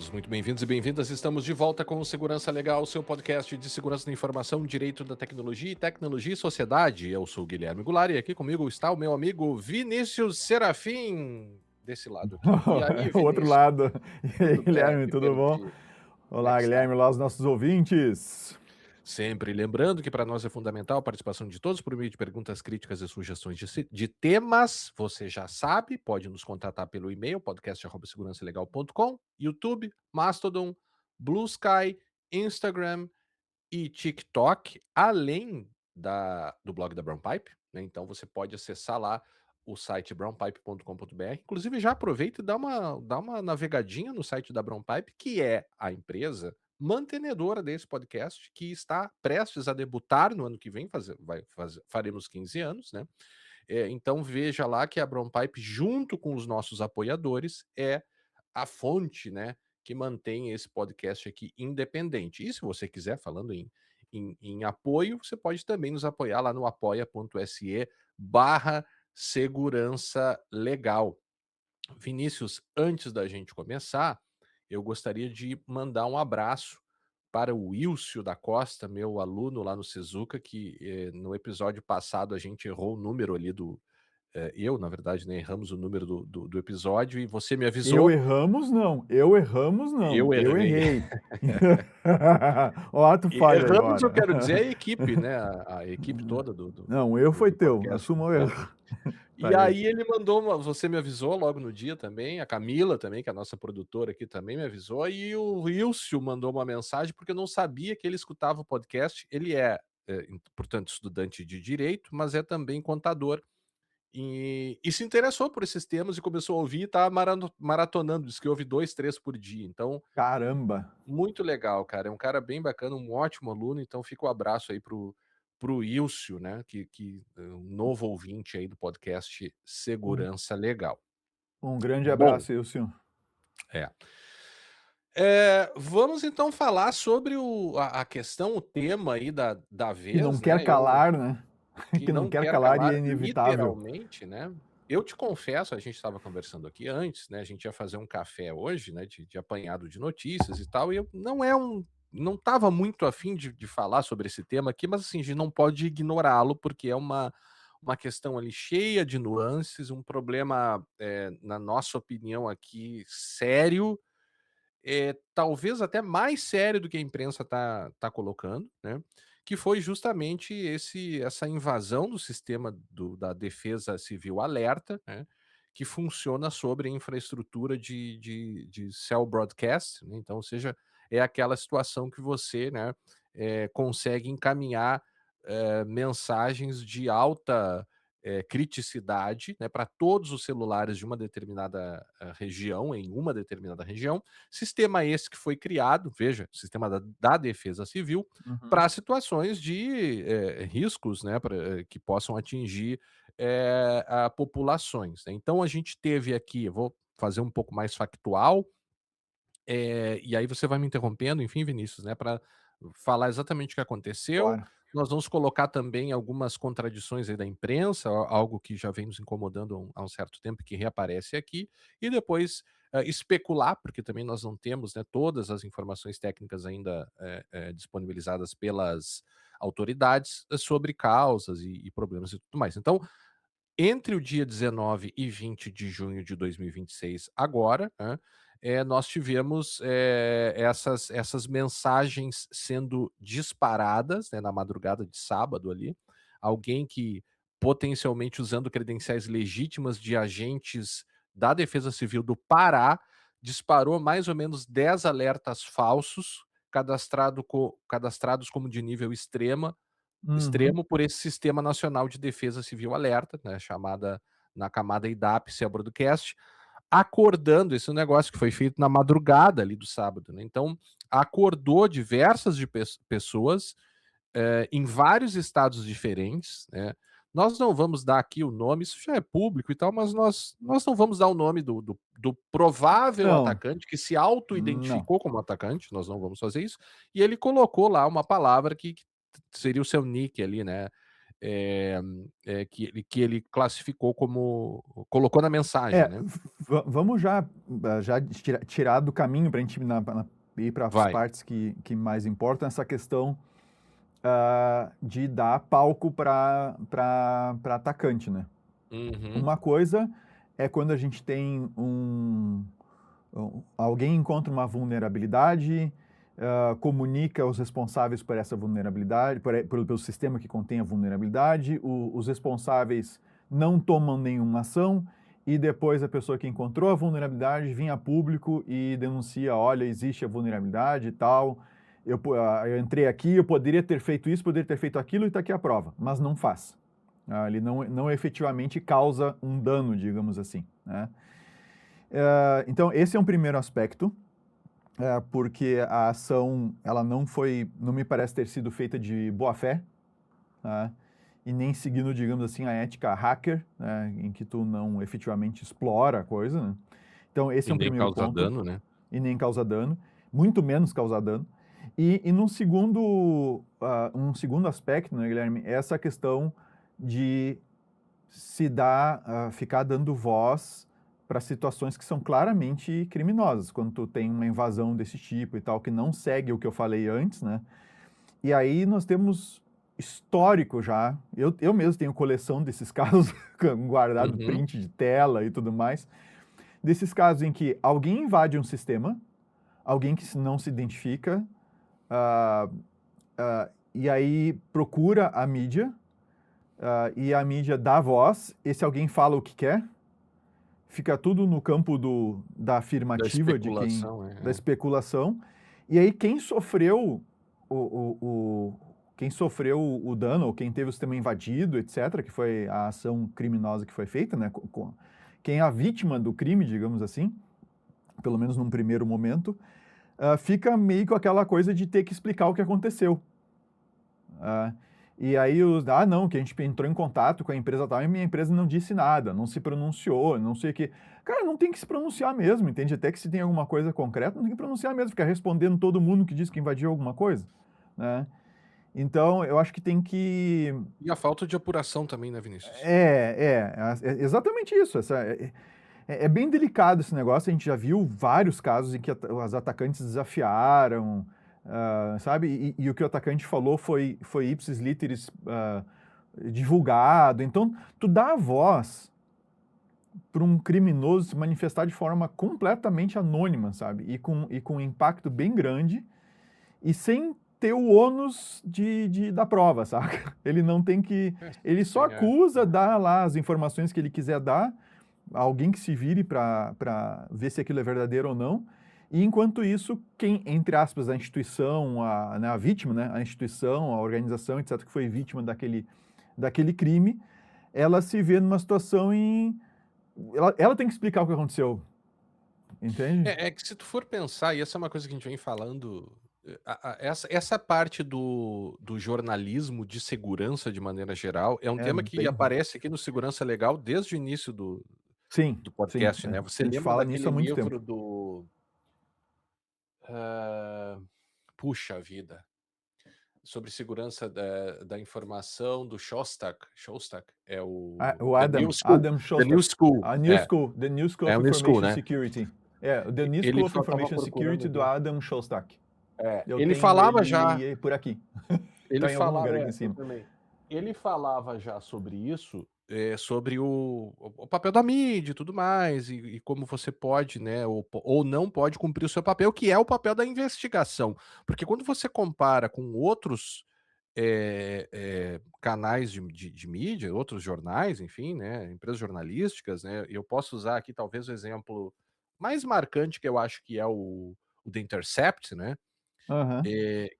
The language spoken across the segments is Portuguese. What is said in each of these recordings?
todos muito bem-vindos e bem-vindas. Estamos de volta com o Segurança Legal, seu podcast de segurança da informação, direito da tecnologia e sociedade. Eu sou o Guilherme Goulart e aqui comigo está o meu amigo Vinícius Serafim, desse lado aqui. E aí, O outro Vinícius, lado. E aí, tudo bem? Guilherme, Que tudo pena bom? te... Como é Olá, que está? Guilherme, olá os nossos ouvintes. Sempre lembrando que para nós é fundamental a participação de todos por meio de perguntas, críticas e sugestões de temas. Você já sabe, pode nos contatar pelo e-mail podcast@segurançalegal.com, YouTube, Mastodon, Blue Sky, Instagram e TikTok, além do blog da Brown Pipe, né? Então você pode acessar lá o site brownpipe.com.br. Inclusive, já aproveita e dá uma navegadinha no site da Brown Pipe, que é a empresa mantenedora desse podcast, que está prestes a debutar no ano que vem, faremos 15 anos, né? Então veja lá que a Brown Pipe, junto com os nossos apoiadores, é a fonte, né, que mantém esse podcast aqui independente. E se você quiser, falando em apoio, você pode também nos apoiar lá no apoia.se/segurança legal. Vinícius, antes da gente começar, eu gostaria de mandar um abraço para o Wilcio da Costa, meu aluno lá no Sezuca, que no episódio passado a gente errou o número ali na verdade, né, erramos o número do episódio e você me Eu avisou. erramos não, eu erramos não, Eu eu errei. errei. Ó, ato E falho erramos, eu agora. quero dizer a equipe, né, a equipe toda Não, o erro foi do teu, podcast, assuma o né. erro. Tá E aí. aí ele mandou você me avisou logo no dia também, a Camila também, que é a nossa produtora aqui, também me avisou, e o Wilcio mandou uma mensagem, porque eu não sabia que ele escutava o podcast. Ele portanto, estudante de direito, mas é também contador. E se interessou por esses temas e começou a ouvir e tá maratonando, diz que ouve 2, 3 por dia. Então, Caramba. muito legal, cara. É um cara bem bacana, um ótimo aluno. Então fica o abraço aí pro Wilcio, né, que é um novo ouvinte aí do podcast Um Segurança Legal. um grande Bom, abraço, Ilson. é. Vamos então falar sobre a questão, o tema aí da Que não vez, quer né, eu calar, né? que Que não não quer quer calar e calar é inevitável. literalmente, né. Eu te confesso, a gente estava conversando aqui antes, né, a gente ia fazer um café hoje, né, de apanhado de notícias e tal, e eu não estava muito afim de falar sobre esse tema aqui, mas assim, a gente não pode ignorá-lo, porque é uma questão ali cheia de nuances, um problema, na nossa opinião aqui, sério, talvez até mais sério do que a imprensa tá colocando, né, que foi justamente essa invasão do sistema da Defesa Civil Alerta, né, que funciona sobre a infraestrutura de cell broadcast, né. Então, ou seja, é aquela situação que você, né, consegue encaminhar, mensagens de alta, criticidade, né, para todos os celulares de uma determinada, região, em uma determinada região. Sistema esse que foi criado, veja, sistema da Defesa Civil, Uhum. para situações de riscos, né, que possam atingir a populações, né. Então a gente teve aqui, eu vou fazer um pouco mais factual, e aí você vai me interrompendo, enfim, Vinícius, né, para falar exatamente o que aconteceu. Bora. Nós vamos colocar também algumas contradições aí da imprensa, algo que já vem nos incomodando há um certo tempo, que reaparece aqui, e depois especular, porque também nós não temos, né, todas as informações técnicas ainda disponibilizadas pelas autoridades sobre causas e problemas e tudo mais. Então, entre o dia 19 e 20 de junho de 2026, agora, né, nós tivemos essas mensagens sendo disparadas, né, na madrugada de sábado ali. Alguém que potencialmente usando credenciais legítimas de agentes da Defesa Civil do Pará disparou mais ou menos 10 alertas falsos, cadastrados como de nível Uhum. extremo por esse Sistema Nacional de Defesa Civil Alerta, né, chamada na camada IDAP Cell Broadcast, acordando esse negócio que foi feito na madrugada ali do sábado, né. Então, acordou diversas pessoas, em vários estados diferentes, né. Nós não vamos dar aqui o nome, isso já é público e tal, mas nós não vamos dar o nome do provável Não, atacante que se não. auto-identificou como atacante, nós não vamos fazer isso, e ele colocou lá uma palavra que seria o seu nick ali, né, que ele classificou como colocou na mensagem, né. Vamos já tirar do caminho para a gente ir para as Vai. partes que mais importam, essa questão de dar palco para atacante, né? Uhum, Uma coisa é quando a gente tem alguém encontra uma vulnerabilidade, comunica os responsáveis por essa vulnerabilidade, pelo sistema que contém a vulnerabilidade, os responsáveis não tomam nenhuma ação e depois a pessoa que encontrou a vulnerabilidade vem a público e denuncia, olha, existe a vulnerabilidade e tal, eu entrei aqui, eu poderia ter feito isso, poderia ter feito aquilo e está aqui a prova, mas não faz. Ele não efetivamente causa um dano, digamos assim, né? Então, esse é um primeiro aspecto, porque a ação, ela não me parece ter sido feita de boa fé, tá? E nem seguindo, digamos assim, a ética hacker, né, em que tu não efetivamente explora a coisa, né? Então, esse e é um nem primeiro causa ponto, dano, né. e nem causa dano, muito menos causar dano. E um segundo aspecto, né, Guilherme, é essa questão de ficar dando voz para situações que são claramente criminosas, quando tu tem uma invasão desse tipo e tal, que não segue o que eu falei antes, né? E aí nós temos histórico já, eu mesmo tenho coleção desses casos, guardado Uhum. print de tela e tudo mais, desses casos em que alguém invade um sistema, alguém que não se identifica, ah, e aí procura a mídia, e a mídia dá voz, esse alguém fala o que quer, fica tudo no campo da Da afirmativa especulação, da especulação, e aí quem sofreu o, o, o- quem sofreu o dano, ou quem teve o sistema invadido, etc., que foi a ação criminosa que foi feita, né? Quem é a vítima do crime, digamos assim, pelo menos num primeiro momento, fica meio com aquela coisa de ter que explicar o que aconteceu. Ah, e aí não, que a gente entrou em contato com a empresa tal e minha empresa não disse nada, não se pronunciou, não sei o que. Cara, não tem que se pronunciar mesmo, entende? Até que se tem alguma coisa concreta, não tem que pronunciar mesmo, ficar respondendo todo mundo que diz que invadiu alguma coisa, né? Então, eu acho que tem que... E a falta de apuração também, né, Vinícius? Exatamente isso. É bem delicado esse negócio. A gente já viu vários casos em que os atacantes desafiaram, sabe? E o que o atacante falou foi ipsis literis divulgado. Então, tu dá a voz para um criminoso se manifestar de forma completamente anônima, sabe? E com um impacto bem grande e sem ter o ônus da prova, saca? Ele não tem que... Ele só Sim, é. acusa, dá lá as informações que ele quiser dar, alguém que se vire para ver se aquilo é verdadeiro ou não. E enquanto isso, quem, entre aspas, a instituição, né, a vítima, né, a instituição, a organização, etc., que foi vítima daquele crime, ela se vê numa situação em... Ela tem que explicar o que aconteceu, entende? É que se tu for pensar, e essa é uma coisa que a gente vem falando, essa parte do jornalismo de segurança de maneira geral, é um É tema que bem ruim. aparece aqui no Segurança Legal desde o início Sim, do sim. podcast, né. Você A gente lembra fala nisso daquele há muito livro tempo. do, hã, puxa vida, sobre segurança da informação do Shostak, é O The New School, Adam The New Shostak, School, The New School é of o New School, Information né. Security. The New Ele School of estava Information procurando Security do aqui. Adam Shostak. Eu Ele tenho falava já. ele por aqui. Ele Tá em algum lugar falava aqui em eu cima. também. Ele falava já sobre isso, sobre o papel da mídia e tudo mais, e como você pode, né, ou não pode cumprir o seu papel, que é o papel da investigação. Porque quando você compara com outros, canais de mídia, outros jornais, enfim, né, empresas jornalísticas, né, eu posso usar aqui talvez o exemplo mais marcante, que eu acho que é o The Intercept, né, Aham.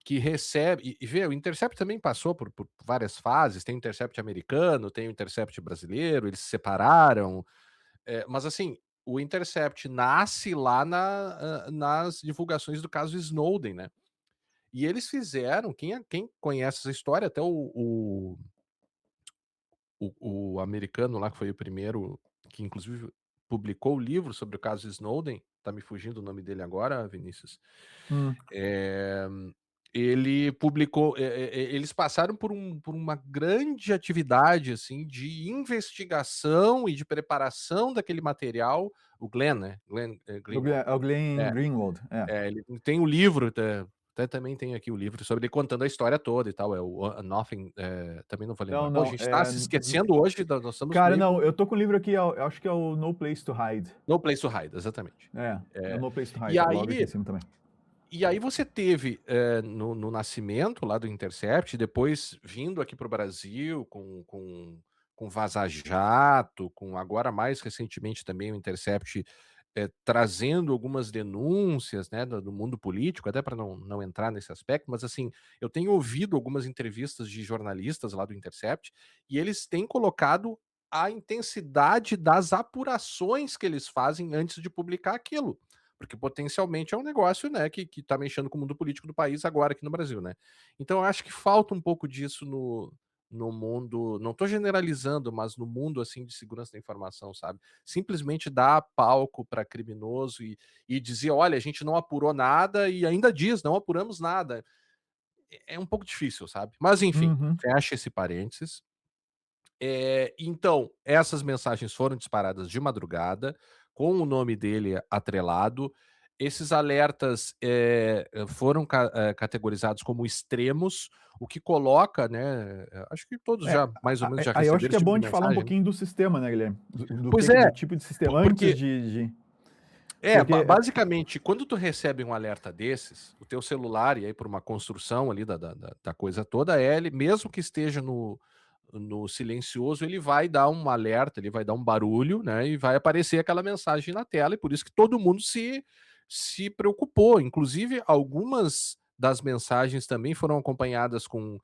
que recebe e vê, o Intercept também passou por várias fases, tem o Intercept americano, tem o Intercept brasileiro, eles se separaram, mas assim, o Intercept nasce lá nas divulgações do caso Snowden, né. E eles fizeram, quem conhece essa história, até o americano lá que foi o primeiro, que inclusive publicou o livro sobre o caso Snowden, tá me fugindo o nome dele agora, Vinícius. Hum. Eh ele publicou, eles passaram por uma grande atividade, assim, de investigação e de preparação daquele material. O Glenn, né, Greenwald, É o Glenn é, Greenwald, ele tem o livro, até também tem aqui o livro sobre ele contando a história toda e tal, é o Nothing, também não vou Não, lembrar. Pô, a não, gente tá se esquecendo hoje, nós estamos cara, meio não, eu tô com o livro aqui, eu acho que é o No Place to Hide. no Place to Hide, exatamente. É o No Place to Hide, E tá logo aqui em aí cima também. E aí você teve, no nascimento lá do Intercept, depois vindo aqui para o Brasil com Vaza Jato, com agora mais recentemente também o Intercept, trazendo algumas denúncias, né, do mundo político, até para não entrar nesse aspecto, mas assim, eu tenho ouvido algumas entrevistas de jornalistas lá do Intercept, e eles têm colocado a intensidade das apurações que eles fazem antes de publicar aquilo. Porque potencialmente é um negócio, né, que tá mexendo com o mundo político do país agora aqui no Brasil, né. Então eu acho que falta um pouco disso no mundo, não tô generalizando, mas no mundo, assim, de segurança da informação, sabe. Simplesmente dar palco para criminoso e dizer: "Olha, a gente não apurou nada", e ainda diz: "Não apuramos nada". É um pouco difícil, sabe. Mas enfim, Uhum. fecha esse parênteses. Então, essas mensagens foram disparadas de madrugada, com o nome dele atrelado. Esses alertas, foram categorizados como extremos, o que coloca, né, acho que todos É, já mais ou menos já aí eu acho receberam que é esse tipo bom de a gente falar um mensagem, né. pouquinho do sistema, né, Guilherme? Pois é, Do tipo de sistema, antes porque de ba porque basicamente, quando tu recebe um alerta desses, o teu celular, e aí por uma construção ali da coisa toda, ele mesmo que esteja no silencioso, ele vai dar um alerta, ele vai dar um barulho, né, e vai aparecer aquela mensagem na tela, e por isso que todo mundo se preocupou. Inclusive, algumas das mensagens também foram acompanhadas com,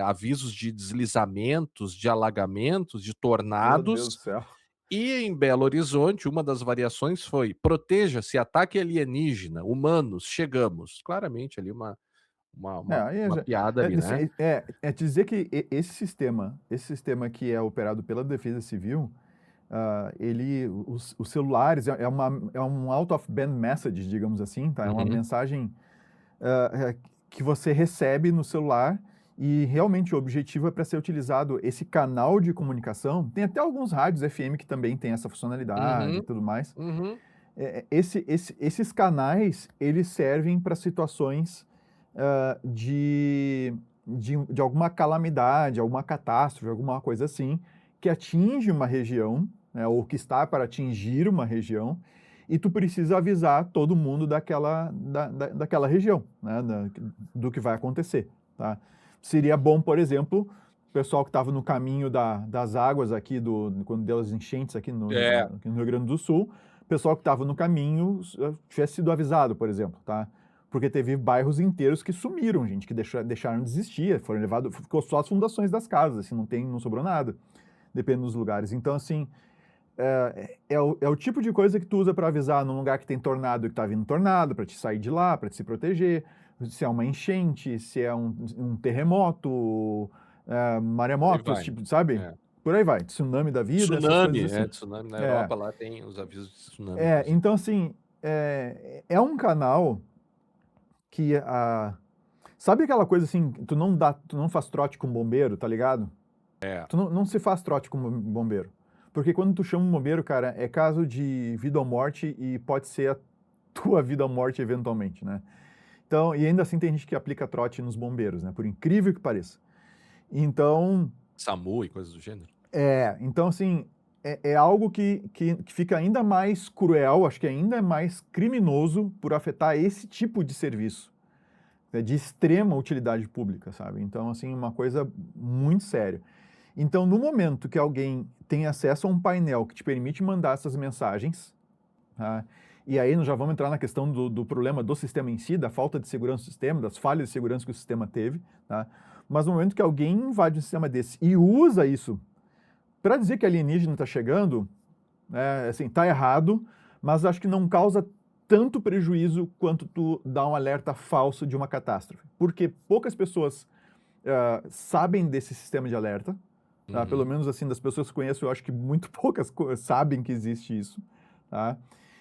avisos de deslizamentos, de alagamentos, de meu Deus tornados, do céu. e em Belo Horizonte, uma das variações foi: "Proteja-se, ataque alienígena, humanos, chegamos". Claramente ali uma É, uma aí uma já piada ali, assim, né. te dizer que esse sistema que é operado pela Defesa Civil, ele os celulares é um out of band message, digamos assim, tá, é uma Uhum, mensagem, que você recebe no celular e realmente o objetivo é para ser utilizado esse canal de comunicação. Tem até alguns rádios FM que também tem essa funcionalidade e uhum, tudo mais. uhum. Esses canais, eles servem para situações, de alguma calamidade, alguma catástrofe, alguma coisa assim, que atinge uma região, né, ou que está para atingir uma região, e tu precisa avisar todo mundo daquela região, né, do que vai acontecer, tá. Seria bom, por exemplo, o pessoal que estava no caminho das águas aqui quando deu as enchentes aqui É, aqui no Rio Grande do Sul, o pessoal que estava no caminho tivesse sido avisado, por exemplo, tá? Porque teve bairros inteiros que sumiram, gente, que deixaram de existir, foram levados, ficou só as fundações das casas, assim, não sobrou nada, dependendo dos lugares. Então, assim, é o tipo de coisa que tu usa para avisar num lugar que tem tornado, que tá vindo tornado, para te sair de lá, para te se proteger, se é uma enchente, se é um terremoto, por aí maremoto, esse vai. tipo, sabe? É. Por aí vai, tsunami da vida, essas coisas Tsunami, assim. tsunami na É, Europa, lá tem os avisos de tsunami, inclusive. então assim, é um canal que sabe aquela coisa assim, tu não faz trote com bombeiro, tá ligado? É, Tu não se faz trote com bombeiro. Porque quando tu chama um bombeiro, cara, é caso de vida ou morte e pode ser a tua vida ou morte eventualmente, né? Então, e ainda assim tem gente que aplica trote nos bombeiros, né? Por incrível que pareça. Então, SAMU e coisas do gênero. então assim, é algo que fica ainda mais cruel, acho que ainda é mais criminoso por afetar esse tipo de serviço, né, de extrema utilidade pública, sabe? Então, assim, uma coisa muito séria. Então, no momento que alguém tem acesso a um painel que te permite mandar essas mensagens, tá? E aí nós já vamos entrar na questão do problema do sistema em si, da falta de segurança do sistema, das falhas de segurança que o sistema teve, tá? Mas no momento que alguém invade um sistema desse e usa isso para dizer que alienígena está chegando, né, assim, tá errado, mas acho que não causa tanto prejuízo quanto tu dar um alerta falso de uma catástrofe. Porque poucas pessoas sabem desse sistema de alerta, tá? Pelo Uhum. menos assim, das pessoas que conheço, eu acho que muito poucas sabem que existe isso, tá?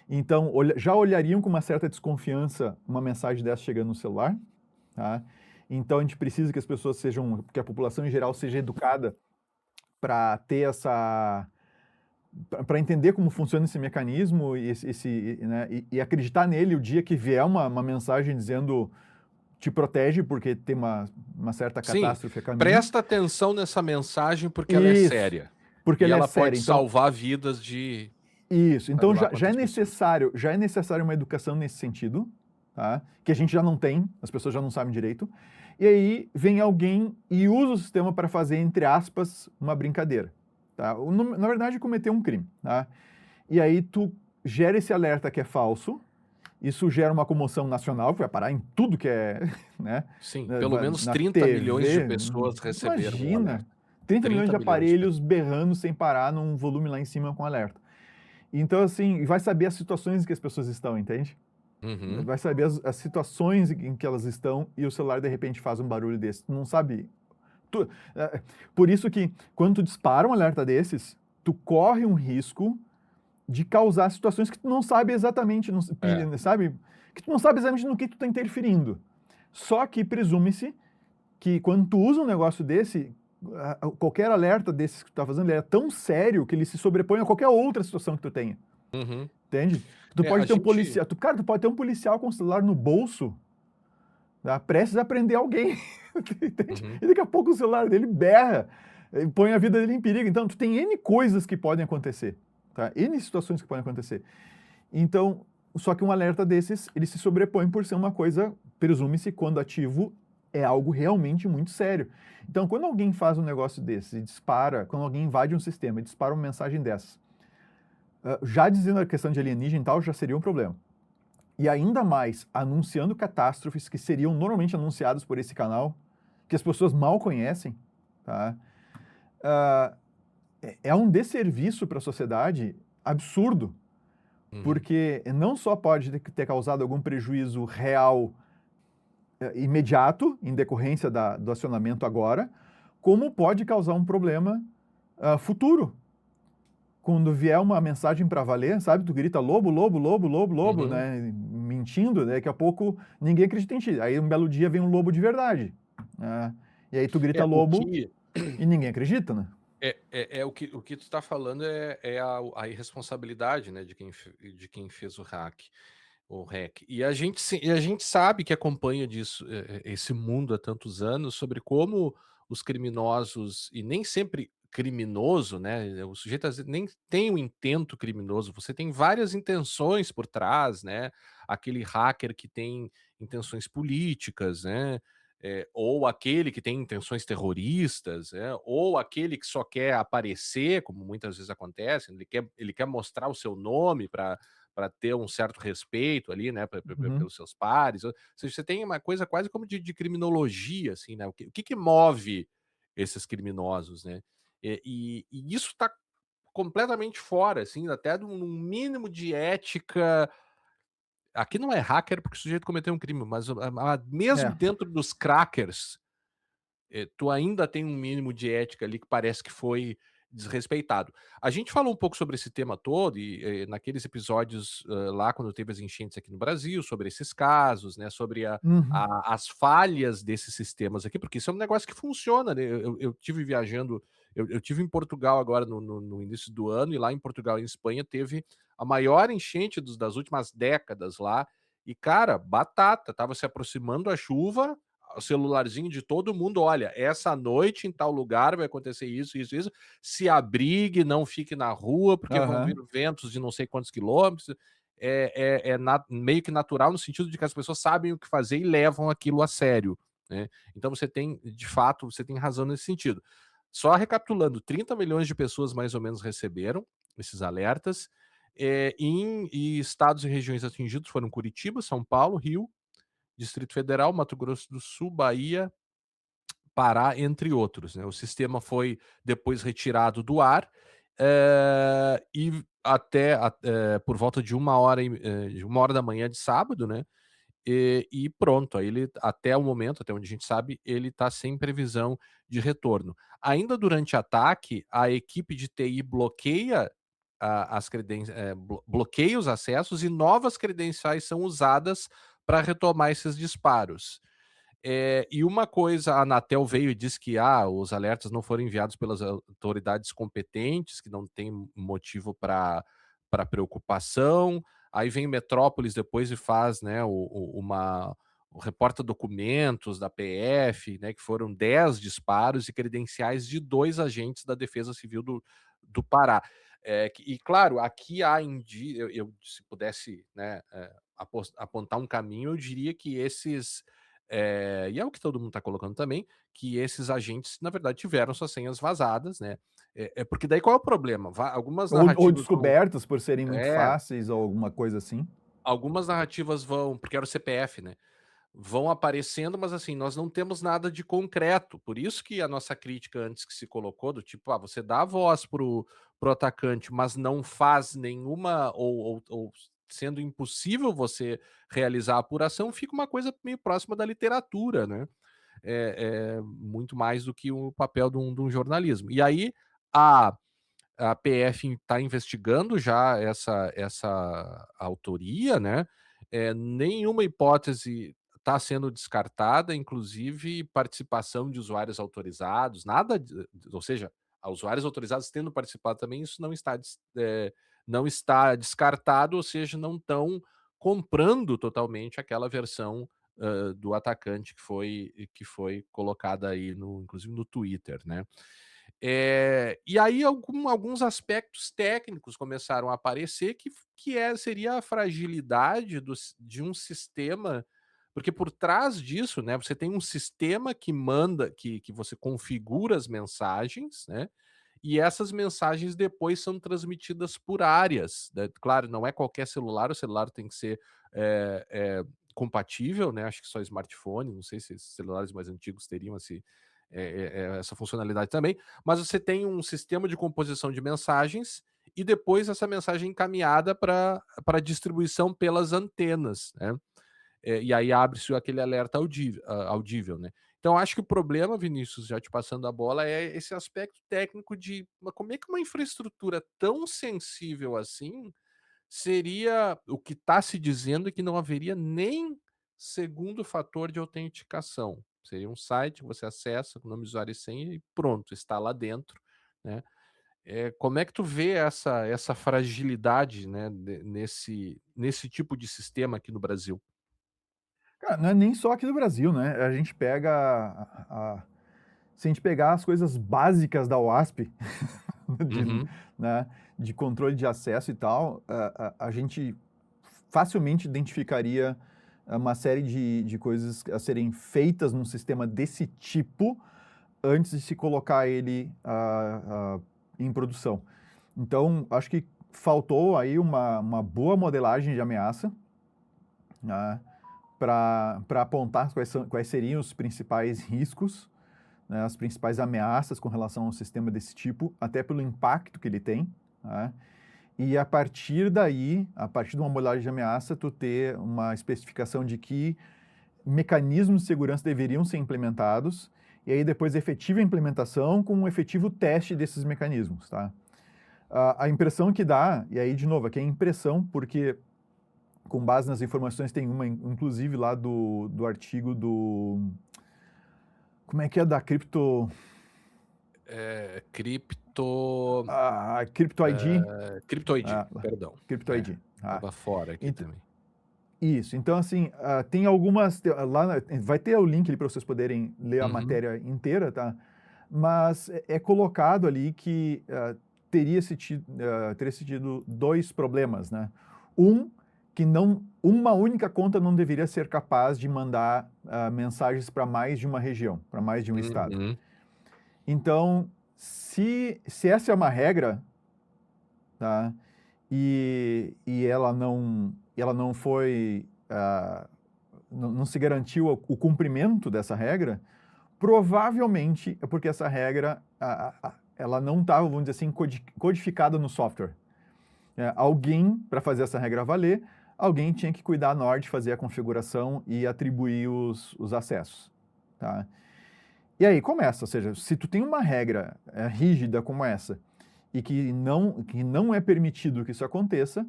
Então, já olhariam com uma certa desconfiança uma mensagem dessa chegando no celular. tá? Então a gente precisa que as pessoas sejam, que a população em geral seja educada para ter essa, para entender como funciona esse mecanismo e, né, e acreditar nele o dia que vier uma mensagem dizendo te protege porque tem uma certa Sim, catástrofe a caminho. presta atenção nessa mensagem porque ela é Isso, séria. porque E ela é ela séria. pode Então, salvar vidas de isso. sabe Então lá já quantas pessoas. é necessário uma educação nesse sentido, tá? Que a gente já não tem, as pessoas já não sabem direito. E aí vem alguém e usa o sistema para fazer, entre aspas, uma brincadeira, tá? Na verdade, cometer um crime, tá? E aí tu gera esse alerta que é falso, isso gera uma comoção nacional, que vai parar em tudo que é, né? Sim, pelo menos Na 30 milhões de TV, pessoas receberam o imagina, alerta. 30 milhões 30 de milhões de aparelhos pessoas. berrando sem parar num volume lá em cima com alerta. Então, assim, vai saber as situações em que as pessoas estão, entende? Uhum. Vai saber as situações em que elas estão e o celular de repente faz um barulho desse. Tu não sabe. Tu, é, por isso que quando tu dispara um alerta desses, tu corre um risco de causar situações que tu não sabe exatamente, não, É. sabe? Que tu não sabe exatamente no que tu tá interferindo. Só que presume-se que quando tu usa um negócio desse, qualquer alerta desses que tu tá fazendo, ele é tão sério que ele se sobrepõe a qualquer outra situação que tu tenha. Uhum. Entende? Tu É, a pode ter um gente. policial, cara, tu pode ter um policial com o celular no bolso, tá? Prestes a prender alguém, entende? Uhum. E daqui a pouco o celular dele berra, põe a vida dele em perigo. Então, tu tem N coisas que podem acontecer, tá? N situações que podem acontecer. Então, só que um alerta desses, ele se sobrepõe por ser uma coisa, presume-se, quando ativo, é algo realmente muito sério. Então, quando alguém faz um negócio desse e dispara, quando alguém invade um sistema e dispara uma mensagem dessas, já dizendo a questão de alienígena e tal, já seria um problema. E ainda mais anunciando catástrofes que seriam normalmente anunciadas por esse canal, que as pessoas mal conhecem, tá? Uh, é um desserviço para a sociedade absurdo, Uhum. porque não só pode ter causado algum prejuízo real imediato, em decorrência do acionamento agora, como pode causar um problema futuro, quando vier uma mensagem para valer, sabe? Tu grita lobo, lobo, lobo, lobo, lobo, Uhum. né? Mentindo, né? Daqui a pouco ninguém acredita em ti. Aí um belo dia vem um lobo de verdade, né? E aí tu grita É, o lobo que e ninguém acredita, né? o que tu está falando é a irresponsabilidade, né, de quem fez o hack. E a gente sabe que acompanha disso, esse mundo há tantos anos, sobre como os criminosos, e nem sempre criminoso, né? O sujeito às vezes nem tem um intento criminoso, você tem várias intenções por trás, né? Aquele hacker que tem intenções políticas, né? Ou aquele que tem intenções terroristas, ou aquele que só quer aparecer, como muitas vezes acontece, ele quer mostrar o seu nome para ter um certo respeito ali, né, Uhum. pelos seus pares. Ou seja, você tem uma coisa quase como de criminologia, assim, né? O que move esses criminosos, né? E isso está completamente fora, assim, até de um mínimo de ética. Aqui não é hacker porque o sujeito cometeu um crime, mas mesmo É. dentro dos crackers, tu ainda tem um mínimo de ética ali que parece que foi desrespeitado. A gente falou um pouco sobre esse tema todo e naqueles episódios lá quando teve as enchentes aqui no Brasil, sobre esses casos, né, sobre Uhum. as falhas desses sistemas aqui, porque isso é um negócio que funciona, né? Eu tive viajando, eu tive em Portugal agora no início do ano, e lá em Portugal e em Espanha teve a maior enchente das últimas décadas lá, e cara, batata, tava se aproximando a chuva, o celularzinho de todo mundo, olha, essa noite em tal lugar vai acontecer isso, isso, isso. Se abrigue, não fique na rua, porque vão vir Aham. ventos de não sei quantos quilômetros. Meio que natural no sentido de que as pessoas sabem o que fazer e levam aquilo a sério, né? Então você tem, de fato, você tem razão nesse sentido. Só recapitulando, 30 milhões de pessoas mais ou menos receberam esses alertas. Em estados e regiões atingidos foram Curitiba, São Paulo, Rio, Distrito Federal, Mato Grosso do Sul, Bahia, Pará, entre outros, né? O sistema foi depois retirado do ar, e por volta de 1 hora da manhã de sábado, né? E pronto, aí ele, até o momento, até onde a gente sabe, ele está sem previsão de retorno. Ainda durante ataque, a equipe de TI bloqueia bloqueia os acessos e novas credenciais são usadas para retomar esses disparos. E uma coisa, a Anatel veio e disse que os alertas não foram enviados pelas autoridades competentes, que não tem motivo para preocupação. Aí vem Metrópolis depois e faz, né, reporta documentos da PF, né, que foram 10 disparos e credenciais de 2 agentes da Defesa Civil do Pará. E claro, aqui há eu se pudesse, né, apontar um caminho, eu diria que e é o que todo mundo está colocando também, que esses agentes, na verdade, tiveram suas senhas vazadas, né? Porque daí qual é o problema? Algumas Ou narrativas vão. descobertos por serem muito É, fáceis ou alguma coisa assim. algumas narrativas vão, porque era o CPF, né? Vão aparecendo, mas assim, nós não temos nada de concreto. Por isso que a nossa crítica antes que se colocou, do tipo, você dá a voz pro atacante, mas não faz nenhuma, ou sendo impossível você realizar a apuração, fica uma coisa meio próxima da literatura, né? Muito mais do que o papel de um jornalismo. E aí a, a PF está investigando já essa autoria, né? Nenhuma hipótese está sendo descartada, inclusive participação de usuários autorizados, nada, ou seja, usuários autorizados tendo participado também, isso não está descartado, ou seja, não estão comprando totalmente aquela versão do atacante que foi colocada aí inclusive no Twitter, né? E aí alguns aspectos técnicos começaram a aparecer seria a fragilidade de um sistema, porque por trás disso, né, você tem um sistema que manda, que você configura as mensagens, né? E essas mensagens depois são transmitidas por áreas, né? Claro, não é qualquer celular, o celular tem que ser compatível, né? Acho que só smartphone, não sei se celulares mais antigos teriam essa funcionalidade também, mas você tem um sistema de composição de mensagens e depois essa mensagem encaminhada para distribuição pelas antenas, né? E aí abre-se aquele alerta audível, né? Então, acho que o problema, Vinícius, já te passando a bola, é esse aspecto técnico de como é que uma infraestrutura tão sensível assim seria o que está se dizendo, que não haveria nem segundo fator de autenticação. Seria um site que você acessa com nome, usuário e senha e pronto, está lá dentro, né? Como é que tu vê essa fragilidade, né, nesse tipo de sistema aqui no Brasil? Cara, não é nem só aqui do Brasil, né? A gente pega se a gente pegar as coisas básicas da OASP, de, Uhum. né, de controle de acesso e tal, a gente facilmente identificaria uma série de coisas a serem feitas num sistema desse tipo antes de se colocar ele em produção. Então, acho que faltou aí uma boa modelagem de ameaça, né, para apontar quais seriam os principais riscos, né, as principais ameaças com relação a um sistema desse tipo, até pelo impacto que ele tem, né? E a partir daí, a partir de uma modelagem de ameaça, tu ter uma especificação de que mecanismos de segurança deveriam ser implementados, e aí depois efetiva implementação com um efetivo teste desses mecanismos, tá? A impressão que dá, e aí de novo, aqui é impressão, porque com base nas informações tem uma, inclusive lá do artigo como é que é da cripto... Cripto, A Crypto ID, Crypto ID, ah, perdão. Crypto ID. Tava fora aqui também. Isso, então assim, tem algumas, vai ter o link ali para vocês poderem ler a Uhum. matéria inteira, tá? Mas é colocado ali que teria se tido dois problemas, né? Que uma única conta não deveria ser capaz de mandar mensagens para mais de uma região, para mais de um estado. Uhum. Então, se essa é uma regra, tá? E ela não foi, não se garantiu o cumprimento dessa regra, provavelmente é porque essa regra, ela não estava, vamos dizer assim, codificada no software. Alguém, para fazer essa regra valer, alguém tinha que cuidar na hora de fazer a configuração e atribuir os acessos, tá? E aí começa, ou seja, se tu tem uma regra rígida como essa, e que não é permitido que isso aconteça,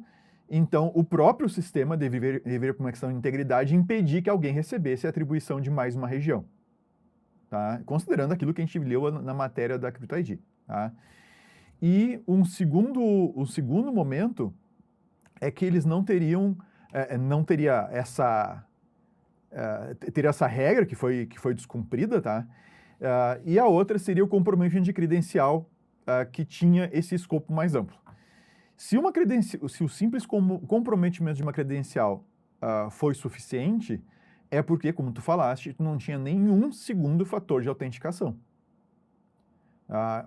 Então, o próprio sistema deveria, por uma questão de integridade, impedir que alguém recebesse a atribuição de mais uma região, tá? Considerando aquilo que a gente leu na matéria da CryptoID, tá? E um segundo momento é que eles não teriam, não teria teria essa regra que foi descumprida, tá? E a outra seria o comprometimento de credencial, que tinha esse escopo mais amplo. Se o simples comprometimento de uma credencial foi suficiente, é porque, como tu falaste, tu não tinha nenhum segundo fator de autenticação.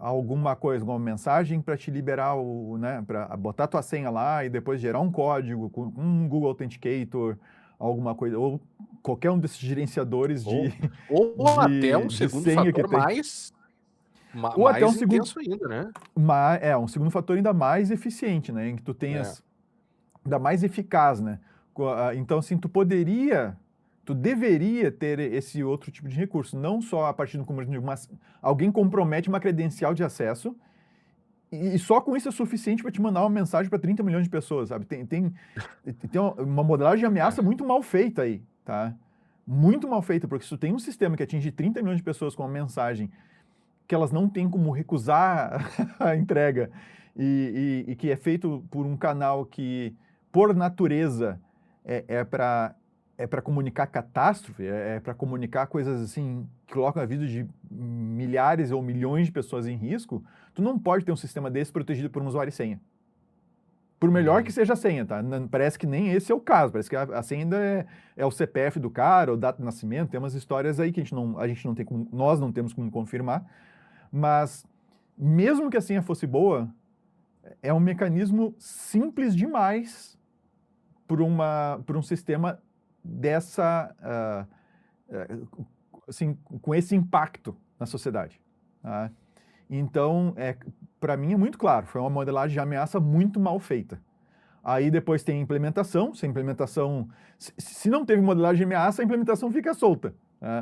Alguma coisa, alguma mensagem para te liberar né, para botar tua senha lá e depois gerar um código com um Google Authenticator, alguma coisa, ou qualquer um desses gerenciadores Ou, ou até um de segundo senha que fator tem. Ou até mais intenso ainda, né? um segundo fator ainda mais eficiente, né? Em que tu tenhas, ainda mais eficaz, né? Então, assim, tu deveria ter esse outro tipo de recurso, não só a partir do comprometimento de alguém compromete uma credencial de acesso e só com isso é suficiente para te mandar uma mensagem para 30 milhões de pessoas, sabe? Tem uma modelagem de ameaça É. muito mal feita aí, tá? Muito mal feita, porque se tu tem um sistema que atinge 30 milhões de pessoas com uma mensagem que elas não têm como recusar a entrega e que é feito por um canal que, por natureza, é para comunicar catástrofe, para comunicar coisas assim que colocam a vida de milhares ou milhões de pessoas em risco, tu não pode ter um sistema desse protegido por um usuário e senha. Por melhor que Uhum. seja a senha, tá? Parece que nem esse é o caso. Parece que a senha ainda é o CPF do cara, o data de nascimento. Tem umas histórias aí que a gente não tem como, nós não temos como confirmar. Mas, mesmo que a senha fosse boa, é um mecanismo simples demais por um sistema dessa, assim, com esse impacto na sociedade. Tá? Então, para mim é muito claro, foi uma modelagem de ameaça muito mal feita. Aí depois tem a implementação, se não teve modelagem de ameaça, a implementação fica solta.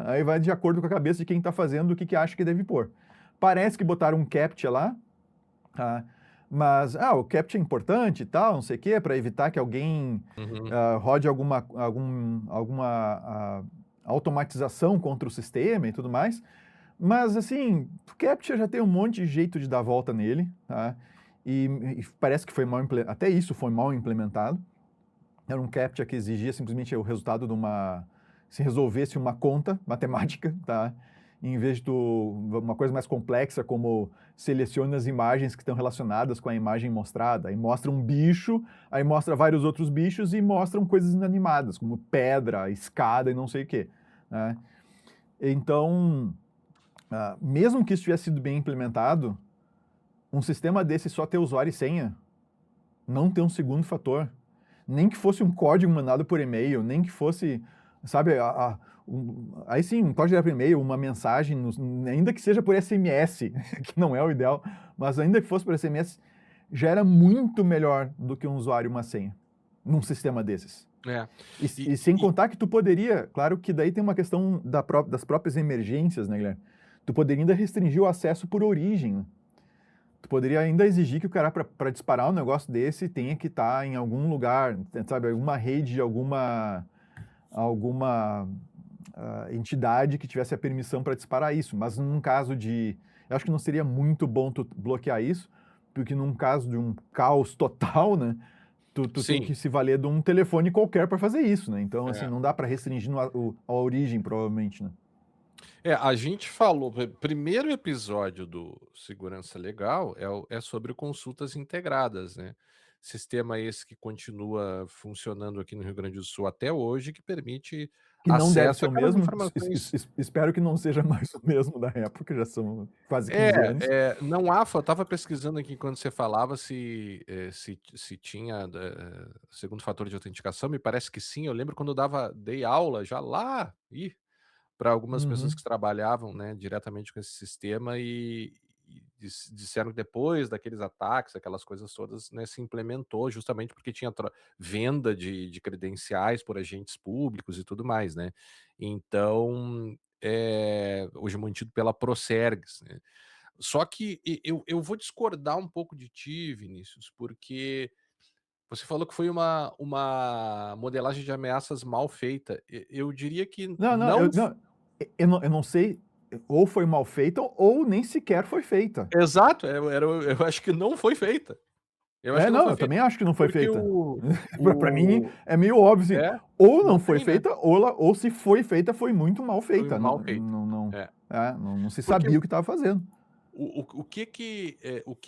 Aí vai de acordo com a cabeça de quem está fazendo o que acha que deve pôr. Parece que botaram um CAPTCHA lá, tá? Mas o CAPTCHA é importante e tal, não sei o quê, para evitar que alguém Uhum. rode alguma automatização contra o sistema e tudo mais. Mas, assim, o CAPTCHA já tem um monte de jeito de dar volta nele, tá? E parece que foi até isso foi mal implementado. Era um CAPTCHA que exigia simplesmente o resultado de se resolvesse uma conta matemática, tá? Em vez de uma coisa mais complexa, como seleciona as imagens que estão relacionadas com a imagem mostrada. Aí mostra um bicho, aí mostra vários outros bichos e mostram coisas inanimadas, como pedra, escada e não sei o quê, né? Então, mesmo que isso tivesse sido bem implementado, um sistema desse só ter usuário e senha, não ter um segundo fator, nem que fosse um código mandado por e-mail, nem que fosse, sabe, aí sim, um código por e-mail, uma mensagem, ainda que seja por SMS, que não é o ideal, mas ainda que fosse por SMS, já era muito melhor do que um usuário e uma senha num sistema desses. É. E sem contar que tu poderia, claro que daí tem uma questão das próprias emergências, né, Guilherme? Tu poderia ainda restringir o acesso por origem, né? Tu poderia ainda exigir que o cara, para disparar um negócio desse, tenha que estar em algum lugar, sabe, alguma rede, alguma entidade que tivesse a permissão para disparar isso. Mas num caso eu acho que não seria muito bom tu bloquear isso, porque num caso de um caos total, né, tu tem Sim. que se valer de um telefone qualquer para fazer isso, né? Então, assim, É. não dá para restringir a origem, provavelmente, né? A gente falou, primeiro episódio do Segurança Legal é sobre consultas integradas, né? Sistema esse que continua funcionando aqui no Rio Grande do Sul até hoje, que permite Que não deve acesso ser o àquelas mesmo. informações. Espero que não seja mais o mesmo da época, já são quase 15 anos. Não há, eu estava pesquisando aqui enquanto você falava se tinha segundo fator de autenticação, me parece que sim. Eu lembro quando dei aula já lá, para algumas pessoas Uhum. que trabalhavam, né, diretamente com esse sistema e disseram que depois daqueles ataques, aquelas coisas todas, né, se implementou justamente porque tinha venda de credenciais por agentes públicos e tudo mais, né. Então, hoje é mantido pela Procergs, né. Só que eu vou discordar um pouco de ti, Vinícius, porque Você falou que foi uma modelagem de ameaças mal feita. Eu diria que Não, não, não. eu não sei, ou foi mal feita ou nem sequer foi feita. Exato, eu acho que não foi feita. Eu acho É, que não não, foi eu feita, também acho que não foi porque feita. Pra mim o é meio óbvio, assim, é, ou não não foi tem, né, feita, ou se foi feita, foi muito mal foi feita, mal feita. É, não se porque sabia o que estava fazendo. o que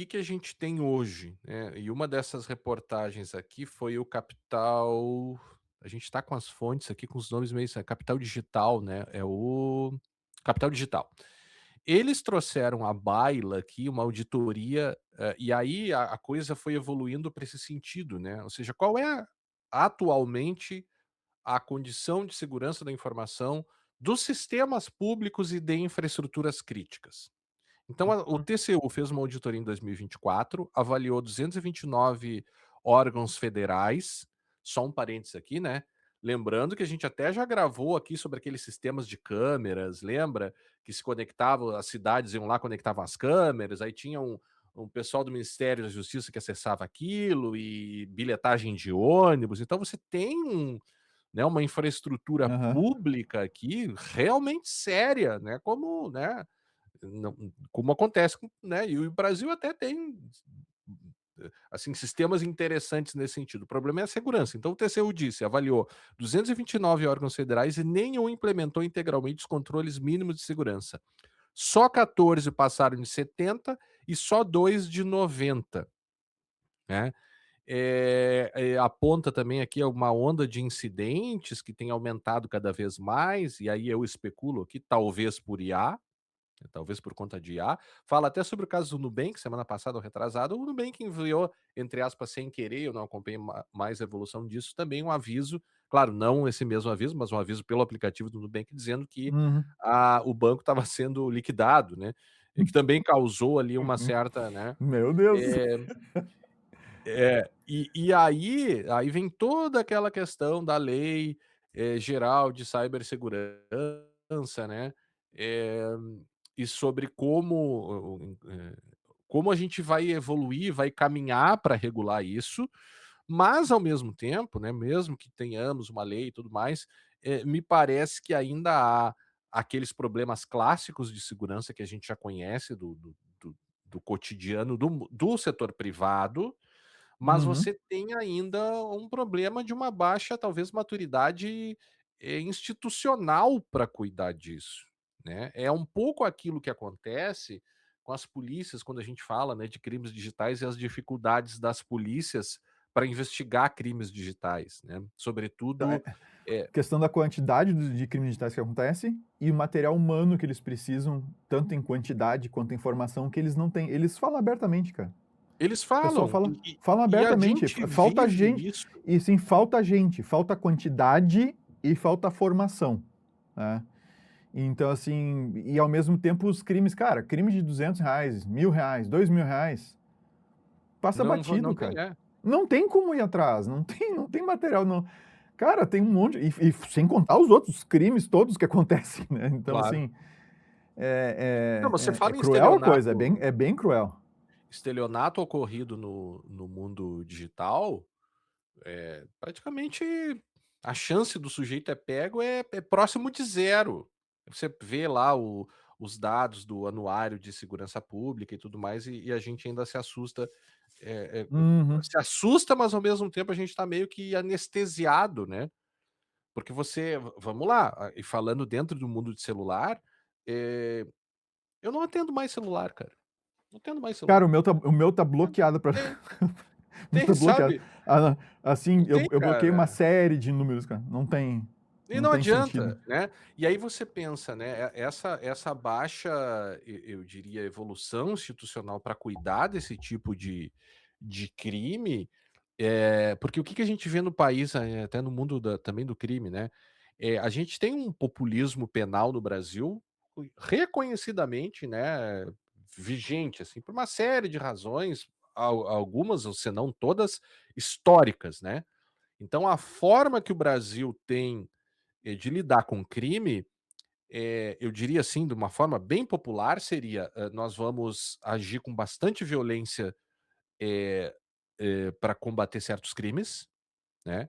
que a gente tem hoje, né, e uma dessas reportagens aqui foi o Capital. A gente tá com as fontes aqui, com os nomes meio Capital Digital, né, é o Capital Digital. Eles trouxeram à baila aqui uma auditoria, e aí a coisa foi evoluindo para esse sentido, né, ou seja, qual é atualmente a condição de segurança da informação dos sistemas públicos e de infraestruturas críticas. Então o Hum. TCU fez uma auditoria em 2024, avaliou 229 órgãos federais, só um parênteses aqui, né, lembrando que a gente até já gravou aqui sobre aqueles sistemas de câmeras, lembra? Que se conectavam, as cidades iam lá, conectavam as câmeras, aí tinha um pessoal do Ministério da Justiça que acessava aquilo e bilhetagem de ônibus, então você tem né, uma infraestrutura Aham. pública aqui realmente séria, né, como, né, não, como acontece com, né, e o Brasil até tem assim sistemas interessantes nesse sentido. O problema é a segurança. Então o TCU disse, avaliou 229 órgãos federais e nenhum implementou integralmente os controles mínimos de segurança. Só 14 passaram de 70 e só 2 de 90, né? Aponta também aqui uma onda de incidentes que tem aumentado cada vez mais, e aí eu especulo aqui, talvez por IA, talvez por conta de IA. Fala até sobre o caso do Nubank, semana passada ou retrasada, o Nubank enviou, entre aspas, sem querer, eu não acompanhei mais a evolução disso, também um aviso, claro, não esse mesmo aviso, mas um aviso pelo aplicativo do Nubank dizendo que Uhum. o banco estava sendo liquidado, né? E que também causou ali uma certa, né? Meu Deus. eh, e aí vem toda aquela questão da lei, geral de cibersegurança, né, eh, e sobre como a gente vai evoluir, vai caminhar para regular isso, mas ao mesmo tempo, né, mesmo que tenhamos uma lei e tudo mais, me parece que ainda há aqueles problemas clássicos de segurança que a gente já conhece do cotidiano do setor privado, mas Uhum. você tem ainda um problema de uma baixa, talvez, maturidade, institucional para cuidar disso, né. É um pouco aquilo que acontece com as polícias quando a gente fala, né, de crimes digitais e as dificuldades das polícias para investigar crimes digitais, né. Tá, Sobretudo, eh, questão da quantidade de crimes digitais que acontecem e o material humano que eles precisam, tanto em quantidade quanto em informação, que eles não têm. Eles falam abertamente, cara. eles O pessoal falam fala, e falam e a abertamente. gente Falta gente. vive isso. E sim, falta gente, falta quantidade e falta formação, né? Então, assim, e ao mesmo tempo os crimes, cara, crime de R$ 200, R$ 1.000, R$ 2.000, passa Não batido, tem, cara. Não tem como ir atrás, não tem material, não. Cara, tem um monte, e sem contar os outros crimes todos que acontecem, né? Então, Claro. assim, Não, você é fala em cruel a coisa, estelionato. é bem cruel. Estelionato ocorrido no mundo digital, praticamente a chance do sujeito é pego é próximo de zero. Você vê lá os dados do anuário de segurança pública e tudo mais, e a gente ainda se assusta, Uhum. se assusta, mas ao mesmo tempo a gente está meio que anestesiado, né, porque vamos lá, e falando dentro do mundo de celular, eu não atendo mais celular, cara, não atendo mais celular. Cara, o meu tá bloqueado pra Tem, o meu tem, tá bloqueado. sabe? Ah, assim, Não eu tem, eu bloqueei uma cara. série de números, cara, não tem E não não tem sentido. adianta, né. E aí você pensa, né, essa baixa, eu diria, evolução institucional para cuidar desse tipo de crime, porque o que que a gente vê no país, até no mundo também do crime, né, a gente tem um populismo penal no Brasil reconhecidamente, né, vigente, assim, por uma série de razões, algumas, ou se não todas, históricas, né. Então a forma que o Brasil tem de lidar com crime, eu diria assim, de uma forma bem popular, seria: nós vamos agir com bastante violência, para combater certos crimes, né?